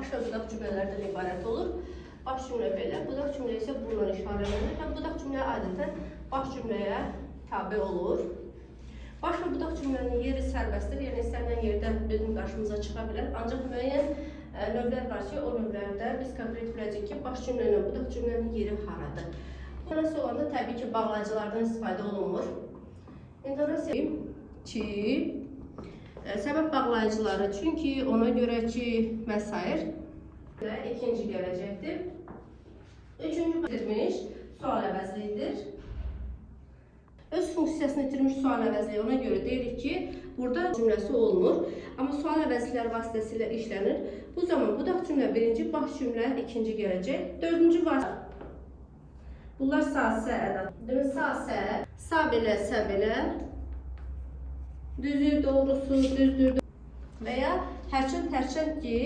baş və budaq cümlələrdən ibarət olur. Baş cümlə belə, budaq cümlə isə bununla işarələnir. Budaq cümlə adətən baş cümləyə tabe olur. Baş və budaq cümlənin yeri sərbəstdir, yəni istənilən yerdə bizim qarşımıza çıxa bilər. Ancaq müəyyən növlər var ki, o növlərdə biz konkret biləcəyik ki, baş cümlə ilə budaq cümlənin yeri haradır. İntonasiya olanda təbii ki, bağlayıcılardan istifadə olunmur. İntonasiya ki, səbəb bağlayıcıları, çünki ona görə ki, və s. İkinci gələcəkdir. Üçüncü bitirmiş sual əvəzliyidir. Öz funksiyasını itirmiş sual əvəzliyi ona görə deyirik ki, burada cümləsi olmur. Amma sual əvəzlikləri vasitəsilə işlənir. Bu zaman budaq cümlə birinci, baş cümlə ikinci gələcək. Dördüncü var. Bunlar sa-sə ədadır. Demək, sa-sə, sa belə, sə belə, düzü, doğrusu, düzdür və ya hərçənd ki,